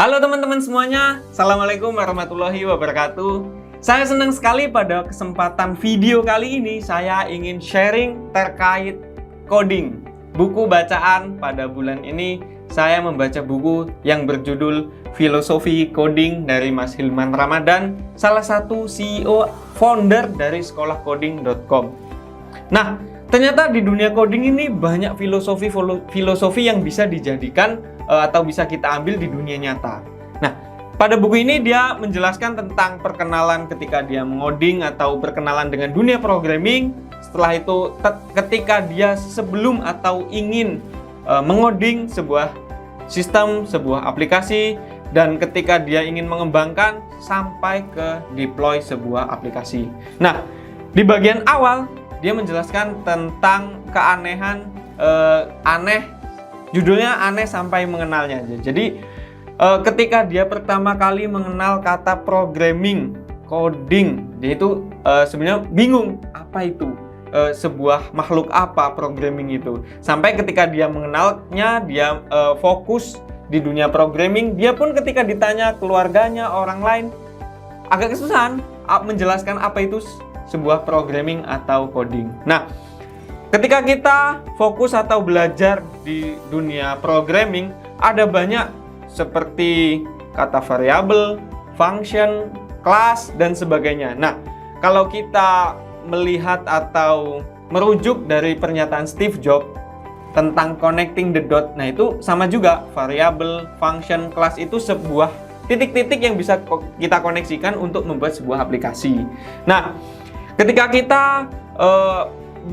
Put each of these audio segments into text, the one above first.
Halo teman-teman semuanya, Assalamualaikum warahmatullahi wabarakatuh. Saya senang sekali pada kesempatan video kali ini saya ingin sharing terkait coding. Buku bacaan pada bulan ini saya membaca buku yang berjudul Filosofi Coding dari Mas Hilman Ramadan, salah satu CEO founder dari sekolahcoding.com. Nah, ternyata di dunia coding ini banyak filosofi yang bisa dijadikan atau bisa kita ambil di dunia nyata. Nah, pada buku ini dia menjelaskan tentang perkenalan ketika dia mengoding atau perkenalan dengan dunia programming. Setelah itu ketika dia sebelum atau ingin mengoding sebuah sistem, sebuah aplikasi, dan ketika dia ingin mengembangkan sampai ke deploy sebuah aplikasi. Nah, di bagian awal dia menjelaskan tentang keanehan judulnya aneh sampai mengenalnya. Jadi ketika dia pertama kali mengenal kata programming, coding, dia itu sebenarnya bingung apa itu, sebuah makhluk apa programming itu. Sampai ketika dia mengenalnya, dia fokus di dunia programming. Dia pun ketika ditanya keluarganya, orang lain, agak kesusahan menjelaskan apa itu sebuah programming atau coding. Nah, ketika kita fokus atau belajar di dunia programming, ada banyak seperti kata variabel, function, class, dan sebagainya. Nah, kalau kita melihat atau merujuk dari pernyataan Steve Jobs tentang connecting the dot, nah itu sama juga, variabel, function, class itu sebuah titik-titik yang bisa kita koneksikan untuk membuat sebuah aplikasi. Nah, ketika kita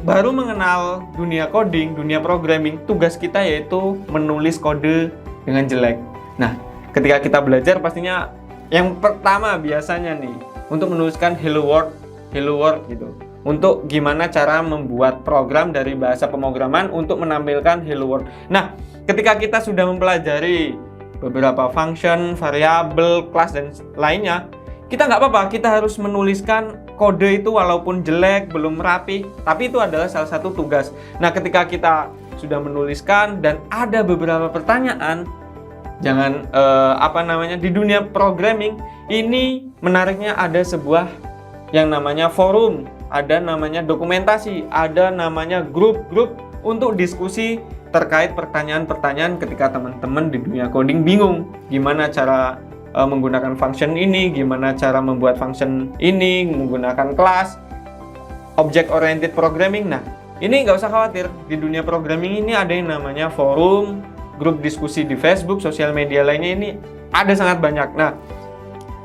baru mengenal dunia coding, dunia programming, tugas kita yaitu menulis kode dengan jelek. Nah, ketika kita belajar pastinya yang pertama biasanya nih untuk menuliskan hello world gitu. Untuk gimana cara membuat program dari bahasa pemrograman untuk menampilkan hello world. Nah, ketika kita sudah mempelajari beberapa function, variabel, kelas, dan lainnya, kita nggak apa-apa, kita harus menuliskan kode itu walaupun jelek, belum rapi, tapi itu adalah salah satu tugas. Nah, ketika kita sudah menuliskan dan ada beberapa pertanyaan, jangan di dunia programming ini menariknya ada sebuah yang namanya forum, ada namanya dokumentasi, ada namanya grup-grup untuk diskusi terkait pertanyaan-pertanyaan ketika teman-teman di dunia coding bingung gimana cara menggunakan function ini, gimana cara membuat function ini, menggunakan kelas, object oriented programming. Nah, ini nggak usah khawatir, di dunia programming ini ada yang namanya forum, grup diskusi di Facebook, sosial media lainnya, ini ada sangat banyak. Nah,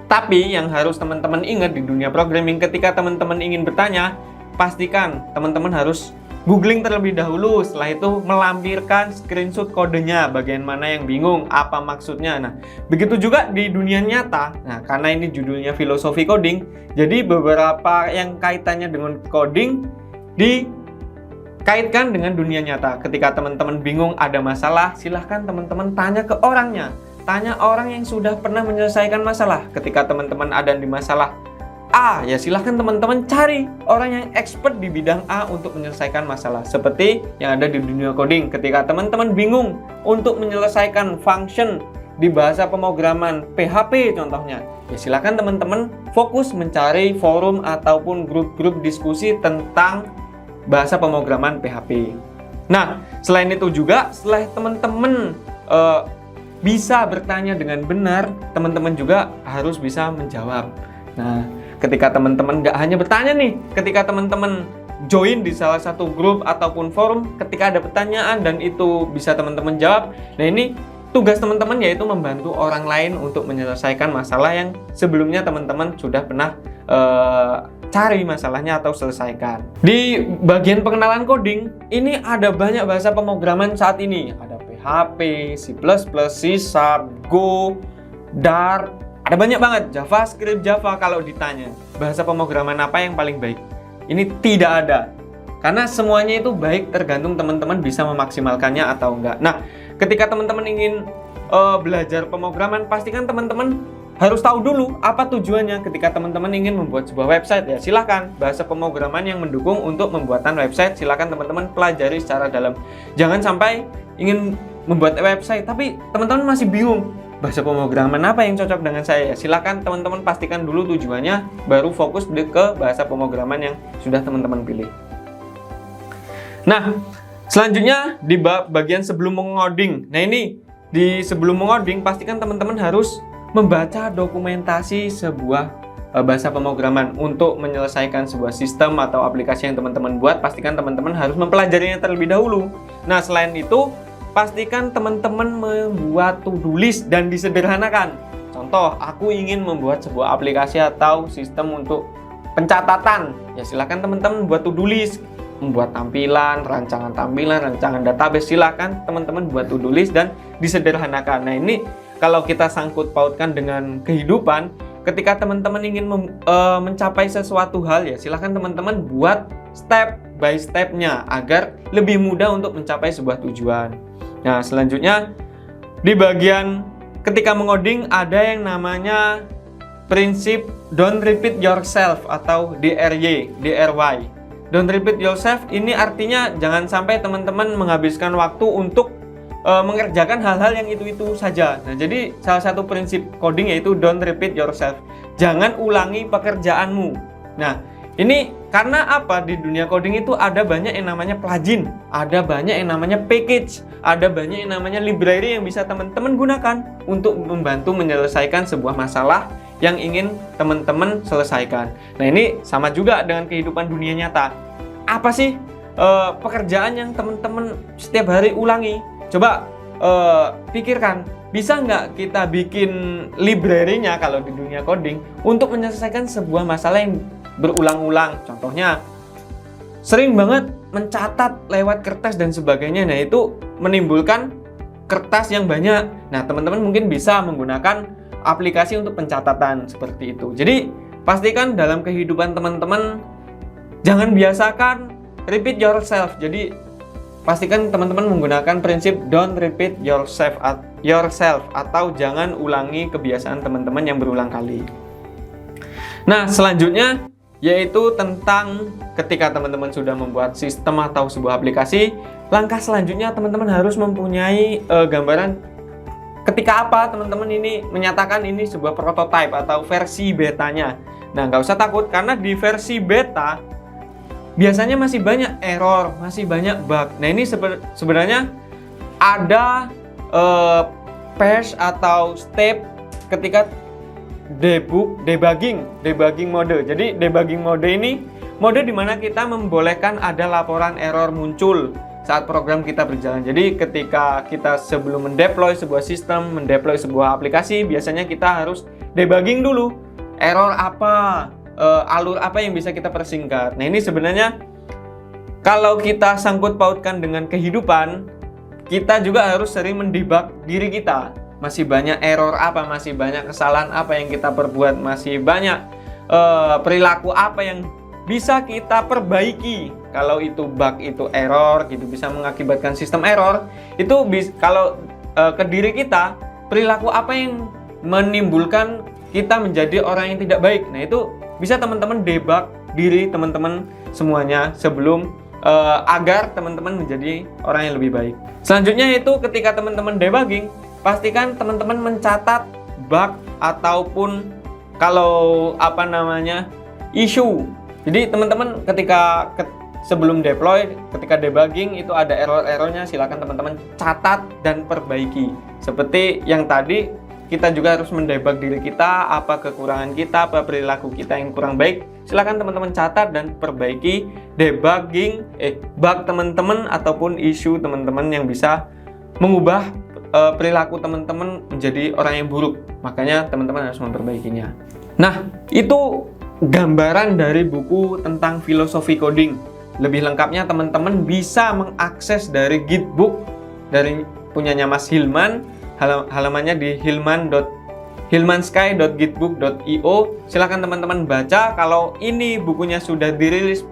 tapi yang harus teman-teman ingat di dunia programming, ketika teman-teman ingin bertanya, pastikan teman-teman harus googling terlebih dahulu, setelah itu melampirkan screenshot kodenya, bagian mana yang bingung, apa maksudnya. Nah, begitu juga di dunia nyata. Nah, karena ini judulnya filosofi coding, jadi beberapa yang kaitannya dengan coding dikaitkan dengan dunia nyata. Ketika teman-teman bingung, ada masalah, silahkan teman-teman tanya ke orangnya. Tanya orang yang sudah pernah menyelesaikan masalah. Ketika teman-teman ada di masalah A, ya silahkan teman-teman cari orang yang expert di bidang A untuk menyelesaikan masalah. Seperti yang ada di dunia coding, ketika teman-teman bingung untuk menyelesaikan function di bahasa pemrograman PHP contohnya, ya silahkan teman-teman fokus mencari forum ataupun grup-grup diskusi tentang bahasa pemrograman PHP. Nah, selain itu juga, setelah teman-teman bisa bertanya dengan benar, teman-teman juga harus bisa menjawab. Nah, ketika teman-teman nggak hanya bertanya nih, ketika teman-teman join di salah satu grup ataupun forum, ketika ada pertanyaan dan itu bisa teman-teman jawab, nah ini tugas teman-teman yaitu membantu orang lain untuk menyelesaikan masalah yang sebelumnya teman-teman sudah pernah cari masalahnya atau selesaikan. Di bagian pengenalan coding, ini ada banyak bahasa pemrograman saat ini. Ada PHP, C++, C#, Go, Dart, ada banyak banget, JavaScript, Java. Kalau ditanya bahasa pemrograman apa yang paling baik, ini tidak ada, karena semuanya itu baik, tergantung teman-teman bisa memaksimalkannya atau enggak. Nah, ketika teman-teman ingin belajar pemrograman, pastikan teman-teman harus tahu dulu apa tujuannya. Ketika teman-teman ingin membuat sebuah website, ya silahkan bahasa pemrograman yang mendukung untuk pembuatan website, silahkan teman-teman pelajari secara dalam. Jangan sampai ingin membuat website tapi teman-teman masih bingung bahasa pemrograman apa yang cocok dengan saya. Silakan teman-teman pastikan dulu tujuannya, baru fokus ke bahasa pemrograman yang sudah teman-teman pilih. Nah, selanjutnya di bagian sebelum mengoding. Nah, ini di sebelum mengoding pastikan teman-teman harus membaca dokumentasi sebuah bahasa pemrograman. Untuk menyelesaikan sebuah sistem atau aplikasi yang teman-teman buat, pastikan teman-teman harus mempelajarinya terlebih dahulu. Nah, selain itu, pastikan teman-teman membuat to-do list dan disederhanakan. Contoh, aku ingin membuat sebuah aplikasi atau sistem untuk pencatatan. Ya, silakan teman-teman buat to-do list, membuat tampilan, rancangan database. Silakan teman-teman buat to-do list dan disederhanakan. Nah, ini kalau kita sangkut pautkan dengan kehidupan, ketika teman-teman ingin mencapai sesuatu hal, ya silahkan teman-teman buat step by stepnya agar lebih mudah untuk mencapai sebuah tujuan. Nah, selanjutnya di bagian ketika mengoding ada yang namanya prinsip don't repeat yourself atau DRY. Don't repeat yourself ini artinya jangan sampai teman-teman menghabiskan waktu untuk mengerjakan hal-hal yang itu-itu saja. Nah, jadi salah satu prinsip coding yaitu don't repeat yourself. Jangan ulangi pekerjaanmu. Nah, ini karena apa? Di dunia coding itu ada banyak yang namanya plugin, ada banyak yang namanya package, ada banyak yang namanya library yang bisa teman-teman gunakan untuk membantu menyelesaikan sebuah masalah yang ingin teman-teman selesaikan. Nah, ini sama juga dengan kehidupan dunia nyata. Apa sih pekerjaan yang teman-teman setiap hari ulangi? Coba pikirkan, bisa nggak kita bikin library-nya kalau di dunia coding untuk menyelesaikan sebuah masalah yang berulang-ulang. Contohnya, sering banget mencatat lewat kertas dan sebagainya. Nah, itu menimbulkan kertas yang banyak. Nah, teman-teman mungkin bisa menggunakan aplikasi untuk pencatatan seperti itu. Jadi, pastikan dalam kehidupan teman-teman jangan biasakan repeat yourself. Jadi, pastikan teman-teman menggunakan prinsip don't repeat yourself atau jangan ulangi kebiasaan teman-teman yang berulang kali. Nah, selanjutnya yaitu tentang ketika teman-teman sudah membuat sistem atau sebuah aplikasi, langkah selanjutnya teman-teman harus mempunyai gambaran ketika apa teman-teman ini menyatakan ini sebuah prototype atau versi betanya. Nah, nggak usah takut karena di versi beta biasanya masih banyak error, masih banyak bug. Nah, ini sebenarnya ada patch atau step ketika debugging mode. Jadi debugging mode ini mode dimana kita membolehkan ada laporan error muncul saat program kita berjalan. Jadi ketika kita sebelum mendeploy sebuah sistem, mendeploy sebuah aplikasi, biasanya kita harus debugging dulu. Error apa? Alur apa yang bisa kita persingkat. Nah, ini sebenarnya kalau kita sangkut pautkan dengan kehidupan, kita juga harus sering mendebug diri kita. Masih banyak error apa, masih banyak kesalahan apa yang kita perbuat, masih banyak perilaku apa yang bisa kita perbaiki. Kalau itu bug, itu error, gitu bisa mengakibatkan sistem error. Itu kalau ke diri kita, perilaku apa yang menimbulkan kita menjadi orang yang tidak baik. Nah, itu bisa teman-teman debug diri teman-teman semuanya sebelum agar teman-teman menjadi orang yang lebih baik. Selanjutnya itu ketika teman-teman debugging, pastikan teman-teman mencatat bug ataupun kalau issue. Jadi teman-teman ketika sebelum deploy, ketika debugging itu ada error-errornya, silakan teman-teman catat dan perbaiki. Seperti yang tadi, kita juga harus mendebug diri kita, apa kekurangan kita, apa perilaku kita yang kurang baik. Silakan teman-teman catat dan perbaiki debugging bug teman-teman ataupun isu teman-teman yang bisa mengubah perilaku teman-teman menjadi orang yang buruk. Makanya teman-teman harus memperbaikinya. Nah, itu gambaran dari buku tentang filosofi coding. Lebih lengkapnya teman-teman bisa mengakses dari Gitbook dari punyanya Mas Hilman. Halamannya di hilmansky.gitbook.io. Silakan teman-teman baca. Kalau ini bukunya sudah dirilis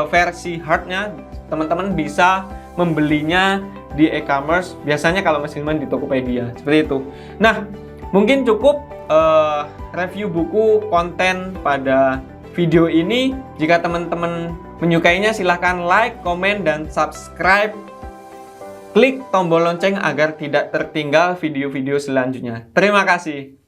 versi hardnya, teman-teman bisa membelinya di e-commerce. Biasanya kalau Mas Hilman di Tokopedia, seperti itu. Nah, mungkin cukup review buku konten pada video ini. Jika teman-teman menyukainya, silahkan like, komen, dan subscribe klik tombol lonceng agar tidak tertinggal video-video selanjutnya. Terima kasih.